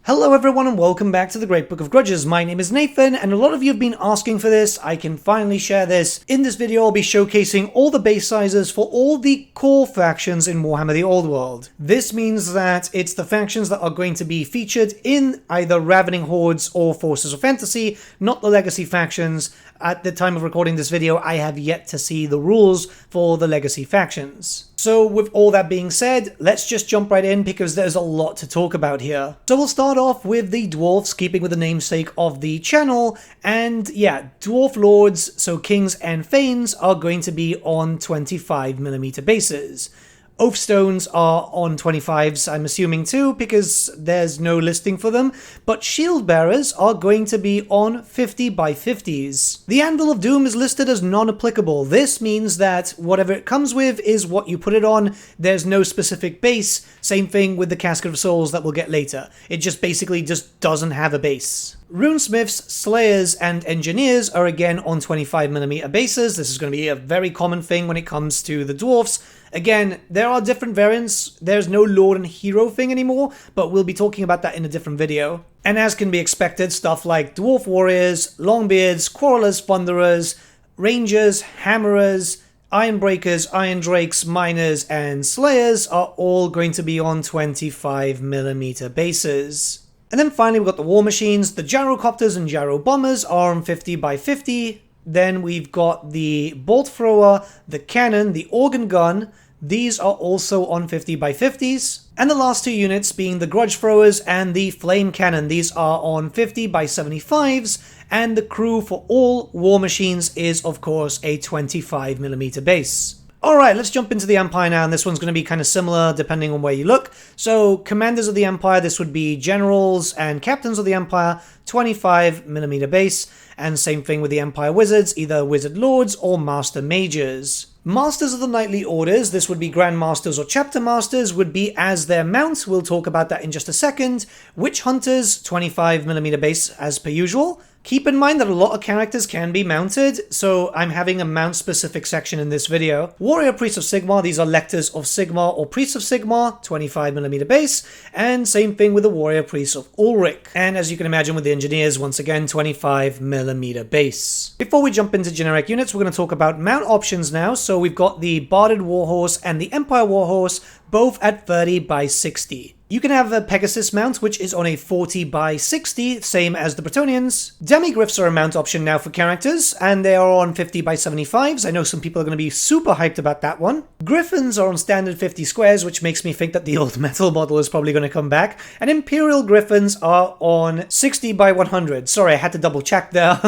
Hello everyone and welcome back to the Great Book of Grudges. My name is Nathan and a lot of you have been asking for this. I can finally share this. In this video I'll be showcasing all the base sizes for all the core factions in Warhammer the Old World. This means that it's the factions that are going to be featured in either Ravening Hordes or Forces of Fantasy, not the Legacy factions. At the time of recording this video, I have yet to see the rules for the Legacy factions. So with all that being said, let's just jump right in because there's a lot to talk about here. So we'll start off with the Dwarfs, keeping with the namesake of the channel. And yeah, Dwarf Lords, so Kings and Thanes, are going to be on 25mm bases. Oathstones are on 25s, I'm assuming too, because there's no listing for them, but Shield Bearers are going to be on 50x50s. The Anvil of Doom is listed as non-applicable. This means that whatever it comes with is what you put it on. There's no specific base. Same thing with the Casket of Souls that we'll get later. It just basically just doesn't have a base. Runesmiths, Slayers, and Engineers are again on 25mm bases. This is going to be a very common thing when it comes to the Dwarfs. Again, there are different variants. There's no Lord and Hero thing anymore, but we'll be talking about that in a different video. And as can be expected, stuff like Dwarf Warriors, Longbeards, Quarrelers, Thunderers, Rangers, Hammerers, Ironbreakers, Iron Drakes, Miners, and Slayers are all going to be on 25mm bases. And then finally we've got the War Machines. The Gyrocopters and Gyro Bombers are on 50x50. Then we've got the Bolt Thrower, the Cannon, the Organ Gun. These are also on 50x50s. And the last two units being the Grudge Throwers and the Flame Cannon. These are on 50x75s. And the crew for all War Machines is, of course, a 25mm base. Alright, let's jump into the Empire now, and this one's going to be kind of similar depending on where you look. So, Commanders of the Empire, this would be Generals and Captains of the Empire, 25mm base, and same thing with the Empire Wizards, either Wizard Lords or Master Mages. Masters of the Knightly Orders, this would be Grand Masters or Chapter Masters, would be as their mount. We'll talk about that in just a second. Witch Hunters, 25mm base as per usual. Keep in mind that a lot of characters can be mounted, so I'm having a mount-specific section in this video. Warrior Priests of Sigmar, these are Lectors of Sigmar or Priests of Sigmar, 25mm base, and same thing with the Warrior Priests of Ulrich. And as you can imagine with the Engineers, once again, 25mm base. Before we jump into generic units, we're going to talk about mount options now. So we've got the Barded Warhorse and the Empire Warhorse, both at 30x60. You can have a Pegasus mount, which is on a 40x60, same as the Bretonnians. Demigryphs are a mount option now for characters, and they are on 50x75s. I know some people are going to be super hyped about that one. Griffins are on standard 50 squares, which makes me think that the old metal model is probably going to come back. And Imperial Griffins are on 60x100. Sorry, I had to double check there.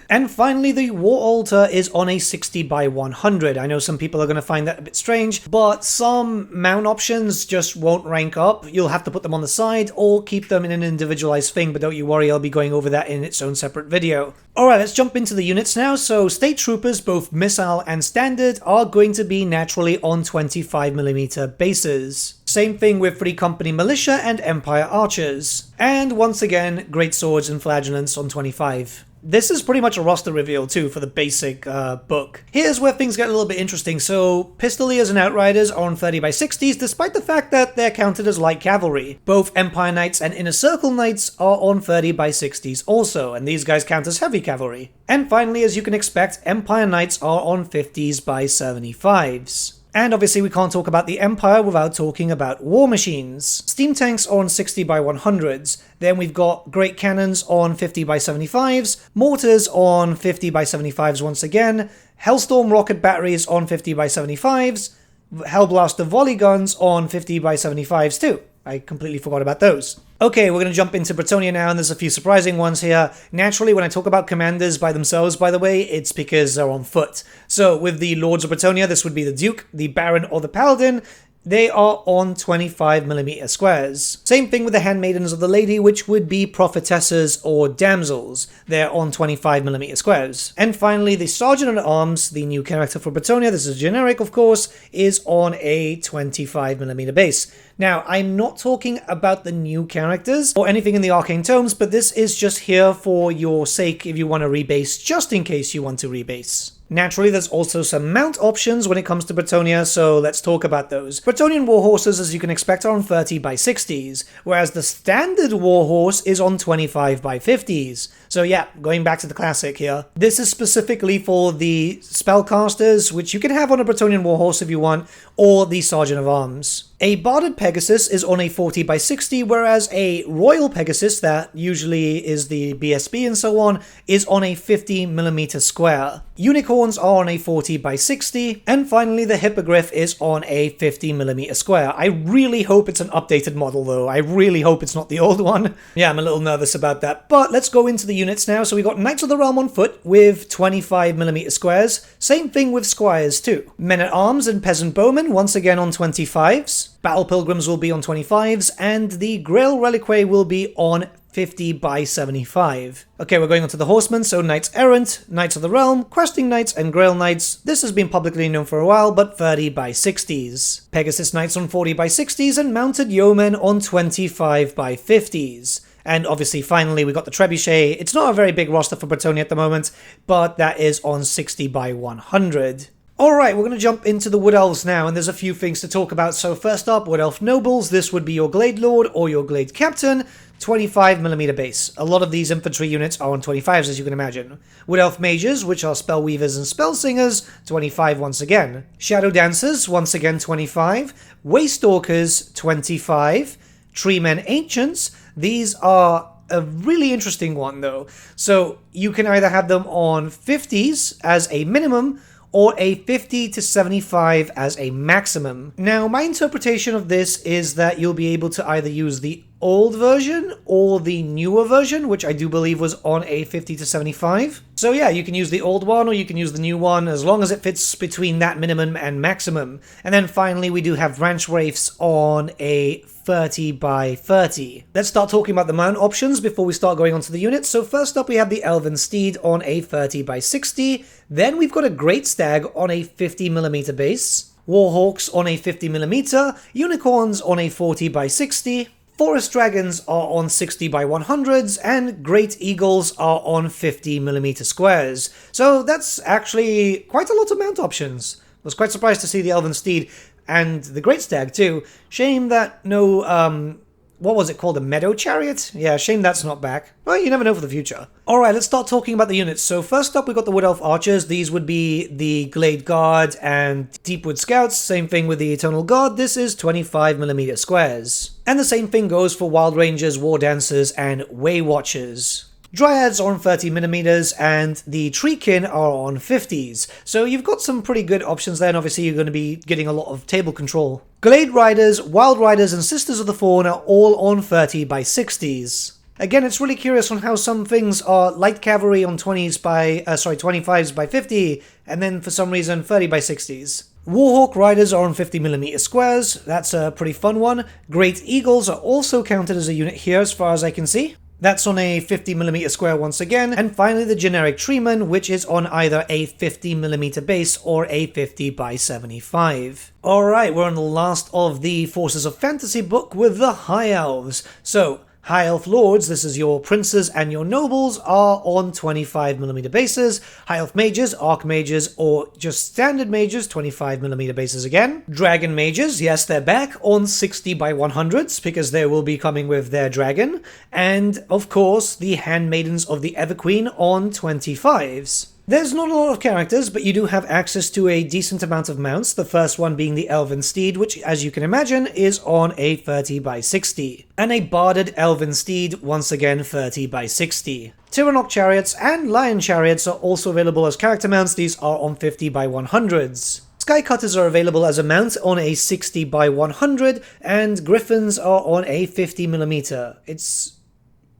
And finally, the War Altar is on a 60x100. I know some people are going to find that a bit strange, but some mount options just won't rank up. You'll have to put them on the side or keep them in an individualized thing, but don't you worry, I'll be going over that in its own separate video. Alright, let's jump into the units now. So State Troopers, both Missile and Standard, are going to be naturally on 25mm bases. Same thing with Free Company Militia and Empire Archers. And once again, Great Swords and Flagellants on 25. This is pretty much a roster reveal too for the basic book. Here's where things get a little bit interesting. So Pistoliers and Outriders are on 30x60s despite the fact that they're counted as light cavalry. Both Empire Knights and Inner Circle Knights are on 30x60s also, and these guys count as heavy cavalry. And finally, as you can expect, Empire Knights are on 50s/75s. And obviously we can't talk about the Empire without talking about War Machines. Steam Tanks are on 60x100s. Then we've got Great Cannons on 50x75s. Mortars on 50x75s once again. Hellstorm Rocket Batteries on 50x75s. Hellblaster Volley Guns on 50x75s too. I completely forgot about those. Okay, we're going to jump into Bretonnia now, and there's a few surprising ones here. Naturally, when I talk about commanders by themselves, by the way, it's because they're on foot. So with the Lords of Bretonnia, this would be the Duke, the Baron, or the Paladin. They are on 25mm squares. Same thing with the Handmaidens of the Lady, which would be Prophetesses or Damsels. They're on 25mm squares. And finally, the Sergeant at Arms, the new character for Bretonnia, this is generic of course, is on a 25mm base. Now, I'm not talking about the new characters or anything in the Arcane Tomes, but this is just here for your sake if you want to rebase, just in case you want to rebase. Naturally, there's also some mount options when it comes to Bretonnia, so let's talk about those. Bretonnian warhorses, as you can expect, are on 30 by 60s, whereas the standard warhorse is on 25 by 50s. So yeah, going back to the classic here. This is specifically for the spellcasters, which you can have on a Bretonnian warhorse if you want, or the Sergeant of Arms. A Barded Pegasus is on a 40 by 60, whereas a Royal Pegasus, that usually is the BSB and so on, is on a 50mm square. Unicorns are on a 40 by 60, and finally the Hippogriff is on a 50mm square. I really hope it's an updated model though. I really hope it's not the old one. Yeah, I'm a little nervous about that, but let's go into the units now. So we got Knights of the Realm on foot with 25mm squares. Same thing with Squires too. Men-at-Arms and Peasant Bowmen once again on 25s. Battle Pilgrims will be on 25s, and the Grail Reliquae will be on 50 by 75. Okay, we're going on to the Horsemen, so Knights Errant, Knights of the Realm, Questing Knights, and Grail Knights. This has been publicly known for a while, but 30 by 60s. Pegasus Knights on 40 by 60s, and Mounted Yeomen on 25 by 50s. And obviously, finally, we got the Trebuchet. It's not a very big roster for Bretonnia at the moment, but that is on 60 by 100. Alright, we're going to jump into the Wood Elves now, and there's a few things to talk about. So first up, Wood Elf Nobles. This would be your Glade Lord or your Glade Captain, 25mm base. A lot of these infantry units are on 25s, as you can imagine. Wood Elf Mages, which are Spell Weavers and Spell Singers, 25 once again. Shadow Dancers, once again 25. Waystalkers, 25. Treemen Ancients, these are a really interesting one though. So you can either have them on 50s as a minimum, or a 50 to 75 as a maximum. Now, my interpretation of this is that you'll be able to either use the old version or the newer version, which I do believe was on a 50 to 75. So yeah, you can use the old one or you can use the new one, as long as it fits between that minimum and maximum. And then finally, we do have Ranch Wraiths on a 30 by 30. Let's start talking about the mount options before we start going on to the units. So first up, we have the Elven Steed on a 30 by 60. Then we've got a Great Stag on a 50mm base. Warhawks on a 50mm. Unicorns on a 40 by 60. Forest Dragons are on 60 by 100s, and Great Eagles are on 50mm squares. So that's actually quite a lot of mount options. I was quite surprised to see the Elven Steed and the Great Stag too. Shame that no, what was it called? A Meadow Chariot? Yeah, shame that's not back. Well, you never know for the future. Alright, let's start talking about the units. So first up, we've got the Wood Elf Archers. These would be the Glade Guard and Deepwood Scouts. Same thing with the Eternal Guard. This is 25mm squares. And the same thing goes for Wild Rangers, War Dancers, and Way Watchers. Dryads are on 30mm, and the Treekin are on 50s. So you've got some pretty good options there, and obviously you're going to be getting a lot of table control. Glade Riders, Wild Riders, and Sisters of the Fawn are all on 30 by 60s. Again, it's really curious on how some things are light cavalry on 25s by 50, and then for some reason 30 by 60s. Warhawk Riders are on 50mm squares. That's a pretty fun one. Great Eagles are also counted as a unit here as far as I can see. That's on a 50mm square once again. And finally the generic Treeman, which is on either a 50mm base or a 50 by 75. Alright, we're on the last of the Forces of Fantasy book with the High Elves. So, High Elf Lords, this is your princes and your nobles, are on 25mm bases. High Elf Mages, Archmages, or just standard mages, 25mm bases again. Dragon Mages, yes, they're back on 60 by 100s, because they will be coming with their dragon. And, of course, the Handmaidens of the Everqueen on 25s. There's not a lot of characters, but you do have access to a decent amount of mounts, the first one being the Elven Steed, which, as you can imagine, is on a 30 by 60. And a Barded Elven Steed, once again 30 by 60. Tyrannok Chariots and Lion Chariots are also available as character mounts. These are on 50 by 100s. Skycutters are available as a mount on a 60 by 100, and Griffins are on a 50mm.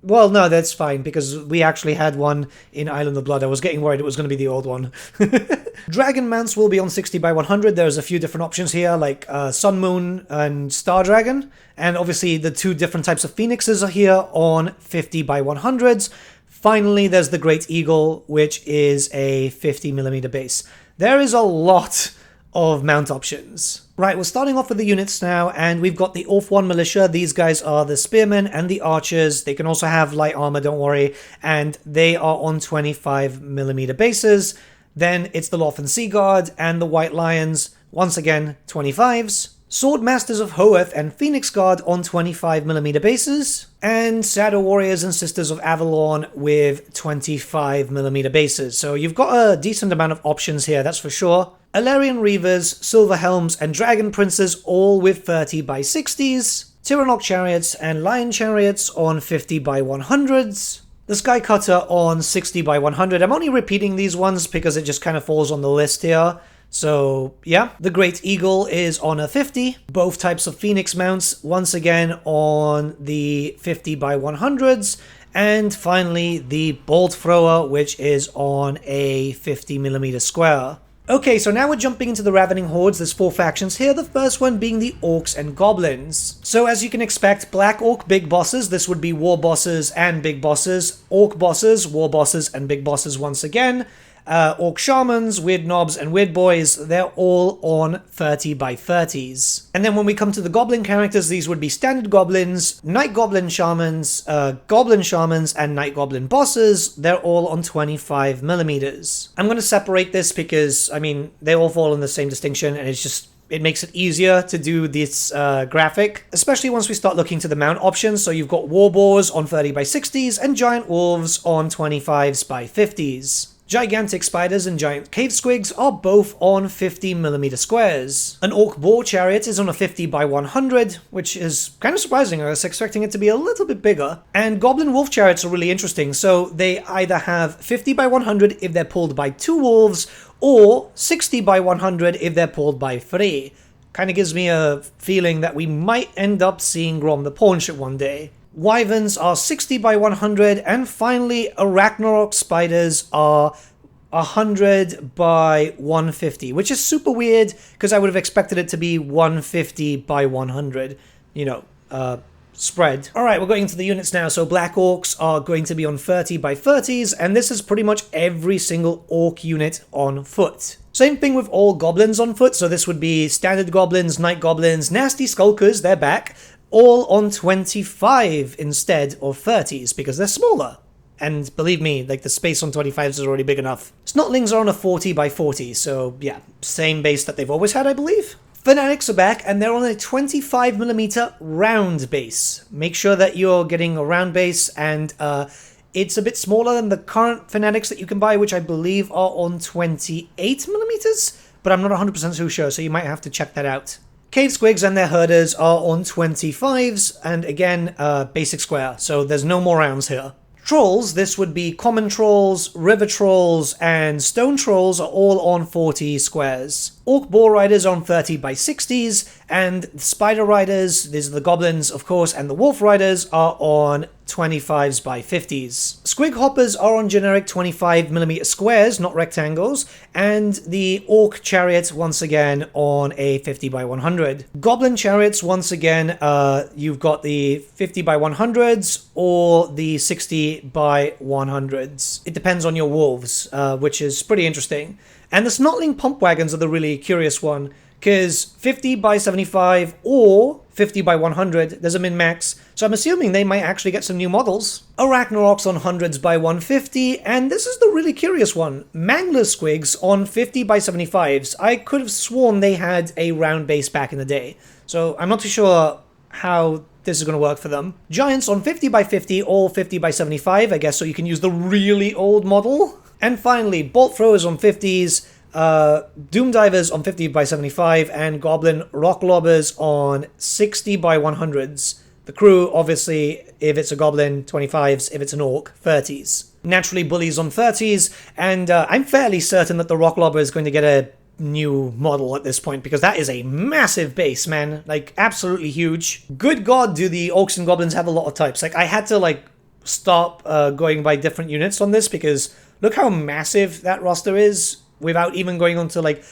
Well, no, that's fine, because we actually had one in Island of Blood. I was getting worried it was going to be the old one. Dragon mounts will be on 60 by 100. There's a few different options here, like Sun Moon and Star Dragon. And obviously the two different types of phoenixes are here on 50 by 100s. Finally, there's the Great Eagle, which is a 50mm base. There is a lot of mount options. Right, we're starting off with the units now, and we've got the Orf 1 Militia. These guys are the Spearmen and the Archers. They can also have light armor, don't worry, and they are on 25mm bases. Then it's the Lothan Sea Guard and the White Lions, once again 25s. Sword Masters of Hoeth and Phoenix Guard on 25mm bases, and Shadow Warriors and Sisters of Avalon with 25mm bases. So you've got a decent amount of options here, that's for sure. Alarian Reavers, Silver Helms, and Dragon Princes all with 30x60s. Tyrannok Chariots and Lion Chariots on 50x100s. The Sky Cutter on 60x100. I'm only repeating these ones because it just kind of falls on the list here. So, yeah, the Great Eagle is on a 50. Both types of Phoenix mounts, once again, on the 50x100s. And finally, the Bolt Thrower, which is on a 50mm square. Okay, so now we're jumping into the Ravening Hordes. There's 4 factions here, the first one being the Orcs and Goblins. So as you can expect, Black Orc Big Bosses, this would be War Bosses and Big Bosses. Orc Bosses, War Bosses, and Big Bosses once again. Orc Shamans, Weird Knobs, and Weird Boys, they're all on 30x30s. And then when we come to the Goblin characters, these would be Standard Goblins, Night Goblin Shamans, Goblin Shamans, and Night Goblin Bosses. They're all on 25mm. I'm going to separate this because, I mean, they all fall in the same distinction, and it makes it easier to do this graphic, especially once we start looking to the mount options. So you've got War Boars on 30x60s and Giant Wolves on 25s/50s. Gigantic Spiders and Giant Cave Squigs are both on 50mm squares. An Orc Boar Chariot is on a 50x100, which is kind of surprising. I was expecting it to be a little bit bigger. And Goblin Wolf Chariots are really interesting. So they either have 50x100 if they're pulled by 2 wolves, or 60x100 if they're pulled by 3. Kind of gives me a feeling that we might end up seeing Grom the Paunch one day. Wyverns are 60x100, and finally, Ragnarok Spiders are 100x150, which is super weird because I would have expected it to be 150x100, spread. Alright, we're going into the units now. So Black Orcs are going to be on 30x30s, and this is pretty much every single Orc unit on foot. Same thing with all Goblins on foot, so this would be Standard Goblins, Night Goblins, Nasty Skulkers, they're back, all on 25 instead of 30s because they're smaller. And believe me, like the space on 25s is already big enough. Snotlings are on a 40x40, so yeah, same base that they've always had, I believe. Fanatics are back, and they're on a 25mm round base. Make sure that you're getting a round base, and it's a bit smaller than the current Fanatics that you can buy, which I believe are on 28mm, but I'm not 100% too sure, so you might have to check that out. Cave Squigs and their Herders are on 25s, and again, basic square, so there's no more rounds here. Trolls, this would be Common Trolls, River Trolls, and Stone Trolls are all on 40 squares. Orc Boar Riders on 30x60s, and Spider Riders, these are the Goblins, of course, and the Wolf Riders are on 25s/50s. Squig Hoppers are on generic 25mm squares, not rectangles, and the Orc Chariot, once again, on a 50x100. Goblin Chariots, once again, you've got the 50x100s or the 60x100s. It depends on your wolves, which is pretty interesting. And the Snotling Pump Wagons are the really curious one, because 50x75 or 50x100, there's a min-max, so I'm assuming they might actually get some new models. Arachnorocks on 100s/150, and this is the really curious one. Mangler Squigs on 50x75s. I could have sworn they had a round base back in the day, so I'm not too sure how this is going to work for them. Giants on 50x50 or 50x75, I guess, so you can use the really old model. And finally, Bolt Throwers on 50s, Doom Divers on 50x75, and Goblin Rock Lobbers on 60x100s. The crew, obviously, if it's a Goblin, 25s, if it's an Orc, 30s. Naturally, Bullies on 30s, and I'm fairly certain that the Rock Lobber is going to get a new model at this point, because that is a massive base, man. Like, absolutely huge. Good God, do the Orcs and Goblins have a lot of types. Like, I had to, like, stop going by different units on this, because look how massive that roster is, without even going on to, like,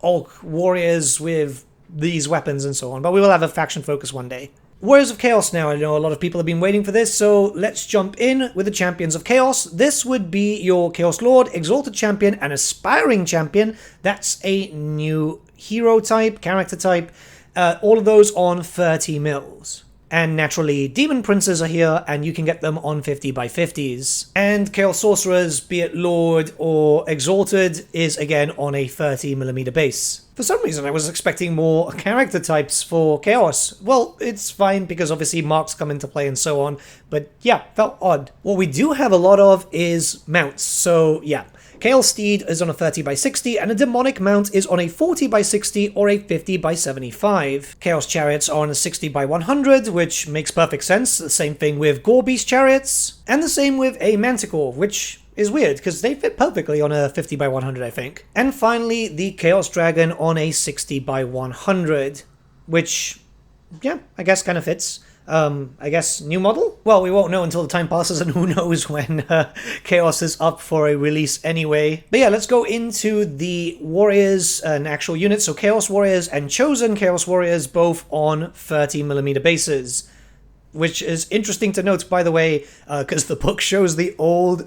Orc Warriors with these weapons and so on. But we will have a faction focus one day. Warriors of Chaos now. I know a lot of people have been waiting for this, so let's jump in with the Champions of Chaos. This would be your Chaos Lord, Exalted Champion, and Aspiring Champion. That's a new hero type, character type. All of those on 30 mils. And naturally, Demon Princes are here, and you can get them on 50 by 50s. And Chaos Sorcerers, be it Lord or Exalted, is again on a 30mm base. For some reason, I was expecting more character types for Chaos. Well, it's fine, because obviously marks come into play and so on, but yeah, felt odd. What we do have a lot of is mounts, so yeah. Chaos Steed is on a 30 by 60, and a Demonic Mount is on a 40 by 60 or a 50 by 75. Chaos Chariots are on a 60 by 100, which makes perfect sense. The same thing with Gore Beast Chariots, and the same with a Manticore, which is weird, because they fit perfectly on a 50 by 100, I think. And finally, the Chaos Dragon on a 60 by 100, which, yeah, I guess kind of fits. I guess new model? Well, we won't know until the time passes, and who knows when Chaos is up for a release anyway. But yeah, let's go into the Warriors and actual units. So Chaos Warriors and Chosen Chaos Warriors both on 30mm bases. Which is interesting to note, by the way, because the book shows the old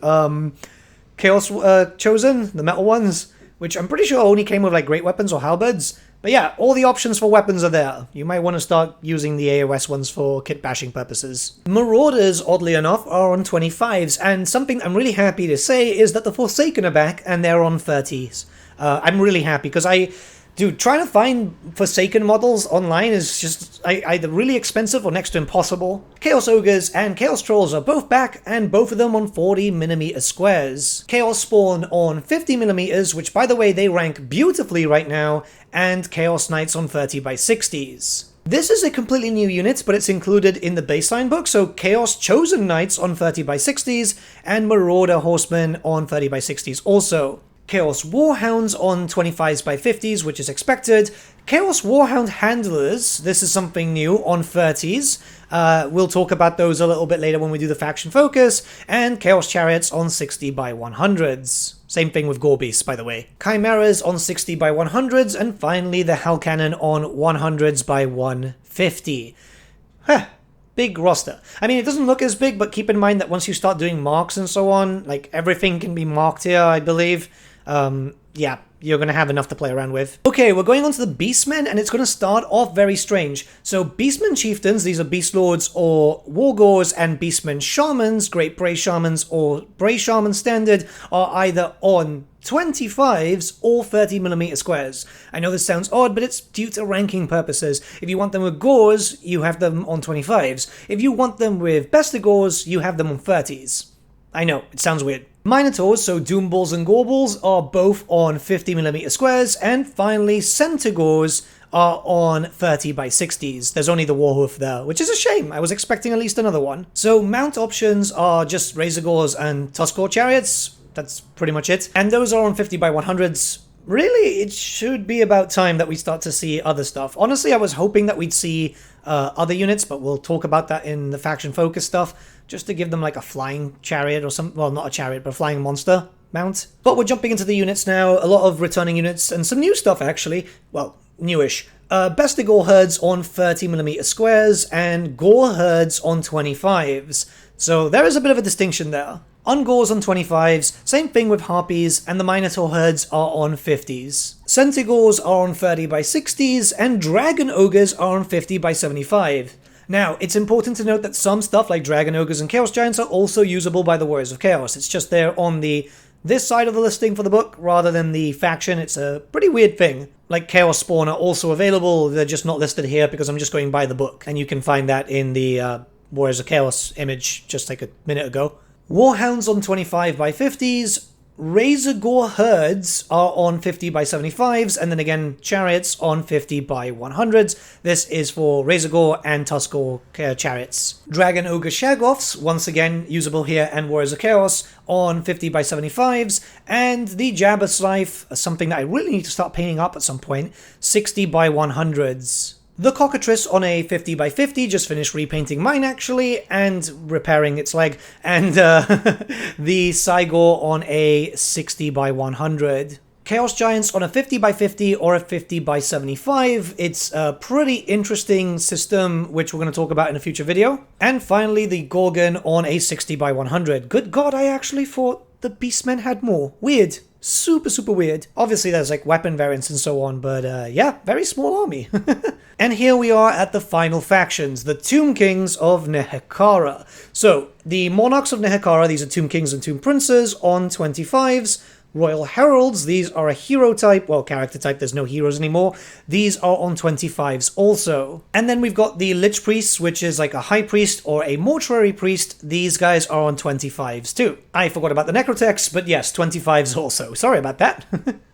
Chaos Chosen, the metal ones, which I'm pretty sure only came with like great weapons or halberds. But yeah, all the options for weapons are there. You might want to start using the AOS ones for kit bashing purposes. Marauders, oddly enough, are on 25s, and something I'm really happy to say is that the Forsaken are back, and they're on 30s. I'm really happy, because dude, trying to find Forsaken models online is just either really expensive or next to impossible. Chaos Ogres and Chaos Trolls are both back, and both of them on 40mm squares. Chaos Spawn on 50mm, which by the way, they rank beautifully right now, and Chaos Knights on 30 by 60s. This is a completely new unit, but it's included in the baseline book, so Chaos Chosen Knights on 30 by 60s, and Marauder Horsemen on 30 by 60s also. Chaos Warhounds on 25s by 50s, which is expected. Chaos Warhound Handlers, this is something new, on 30s. We'll talk about those a little bit later when we do the faction focus. And Chaos Chariots on 60 by 100s. Same thing with Gore Beasts, by the way. Chimeras on 60 by 100s, and finally the Hell Cannon on 100s by 150. Huh. Big roster. I mean, it doesn't look as big, but keep in mind that once you start doing marks and so on, like everything can be marked here, I believe. Yeah, you're going to have enough to play around with. Okay, we're going on to the Beastmen, and it's going to start off very strange. So Beastmen Chieftains, these are Beast Lords or Wargors, and Beastmen Shamans, Great Bray Shamans or Bray Shaman Standard, are either on 25s or 30mm squares. I know this sounds odd, but it's due to ranking purposes. If you want them with Gores, you have them on 25s. If you want them with Bestigors, you have them on 30s. I know, it sounds weird. Minotaurs, so Doomballs and Gorballs, are both on 50mm squares, and finally Centaurs are on 30 by 60s. There's only the Warhoof there, which is a shame. I was expecting at least another one. So mount options are just Razorgors and Tuskor Chariots. That's pretty much it. And those are on 50 by 100s. Really, it should be about time that we start to see other stuff. Honestly, I was hoping that we'd see other units, but we'll talk about that in the faction focus stuff, just to give them like a flying chariot or some, well, not a chariot, but a flying monster mount. But we're jumping into the units now. A lot of returning units and some new stuff, actually. Well, newish. Bestigor herds on 30mm squares and Gore herds on 25s. So there is a bit of a distinction there. Ungors on 25s, same thing with Harpies, and the Minotaur herds are on 50s. Centaurs are on 30 by 60s, and Dragon Ogres are on 50 by 75. Now, it's important to note that some stuff like Dragon Ogres and Chaos Giants are also usable by the Warriors of Chaos. It's just they're on this side of the listing for the book rather than the faction. It's a pretty weird thing. Like Chaos Spawn are also available, they're just not listed here because I'm just going by the book. And you can find that in the Warriors of Chaos image just like a minute ago. Warhounds on 25 by 50s, Razorgore herds are on 50 by 75s, and then again Chariots on 50 by 100s. This is for Razorgore and Tuskor Chariots. Dragon Ogre Shagoths, once again usable here, and Warriors of Chaos on 50 by 75s, and the Jabber Scythe, something that I really need to start painting up at some point, 60 by 100s. The Cockatrice on a 50 by 50, just finished repainting mine actually, and repairing its leg, and the Cygor on a 60 by 100. Chaos Giants on a 50 by 50 or a 50 by 75. It's a pretty interesting system, which we're going to talk about in a future video. And finally, the Gorgon on a 60 by 100. Good God, I actually thought the Beastmen had more. Weird. Super, super weird. Obviously, there's like weapon variants and so on, but yeah, very small army. And here we are at the final factions, the Tomb Kings of Nehekara. So, the Monarchs of Nehekara, these are Tomb Kings and Tomb Princes on 25s. Royal Heralds, these are a hero type, well, character type, there's no heroes anymore. These are on 25s also. And then we've got the Lich Priests, which is like a High Priest or a Mortuary Priest. These guys are on 25s too. I forgot about the Necrotex, but yes, 25s also. Sorry about that.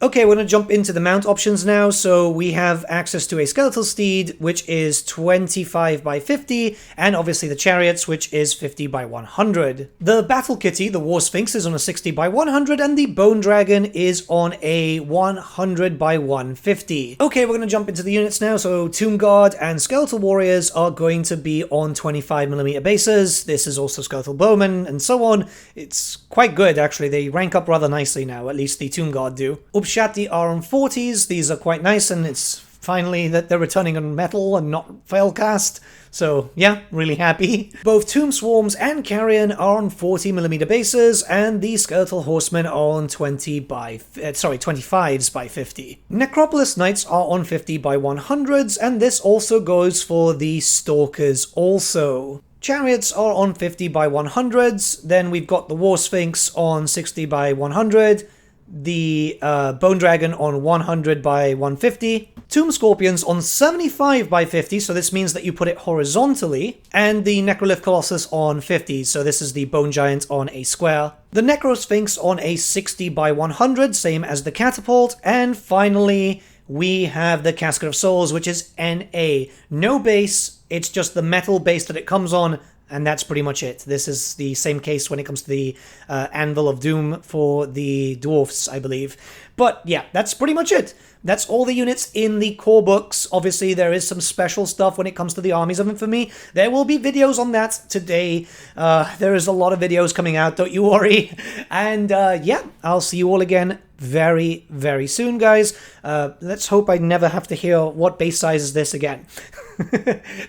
Okay, we're going to jump into the mount options now. So we have access to a Skeletal Steed, which is 25 by 50, and obviously the Chariots, which is 50 by 100. The Battle Kitty, the War Sphinx, is on a 60 by 100, and the Bone Dragon is on a 100 by 150. Okay, we're going to jump into the units now. So Tomb Guard and Skeletal Warriors are going to be on 25mm bases. This is also Skeletal Bowmen and so on. It's quite good, actually. They rank up rather nicely now, at least the Tomb Guard do. Upshati are on 40s. These are quite nice, and it's finally that they're returning on metal and not failcast. So yeah, really happy. Both Tomb Swarms and Carrion are on 40mm bases, and the Skeletal Horsemen are on 25s by 50. Necropolis Knights are on 50 by 100s, and this also goes for the Stalkers also. Chariots are on 50 by 100s, then we've got the War Sphinx on 60 by 100, the Bone Dragon on 100 by 150, Tomb Scorpions on 75 by 50, so this means that you put it horizontally, and the Necrolith Colossus on 50, so this is the Bone Giant on a square. The Necro Sphinx on a 60 by 100, same as the Catapult, and finally we have the Casket of Souls, which is NA. No base, it's just the metal base that it comes on, and that's pretty much it. This is the same case when it comes to the Anvil of Doom for the Dwarfs, I believe. But yeah, that's pretty much it. That's all the units in the core books. Obviously, there is some special stuff when it comes to the Armies of Infamy. There will be videos on that today. There is a lot of videos coming out, don't you worry. And yeah, I'll see you all again very, very soon, guys. Let's hope I never have to hear what base size is this again.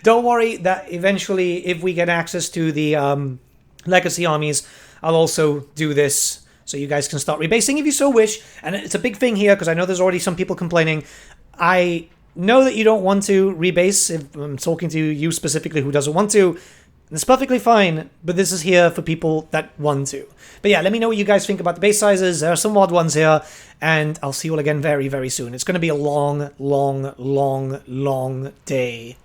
Don't worry, that eventually, if we get access to the Legacy armies, I'll also do this, so you guys can start rebasing if you so wish. And it's a big thing here, because I know there's already some people complaining. I know that you don't want to rebase, if I'm talking to you specifically who doesn't want to. It's perfectly fine, but this is here for people that want to. But yeah, let me know what you guys think about the base sizes. There are some odd ones here, and I'll see you all again very, very soon. It's going to be a long, long, long, long day.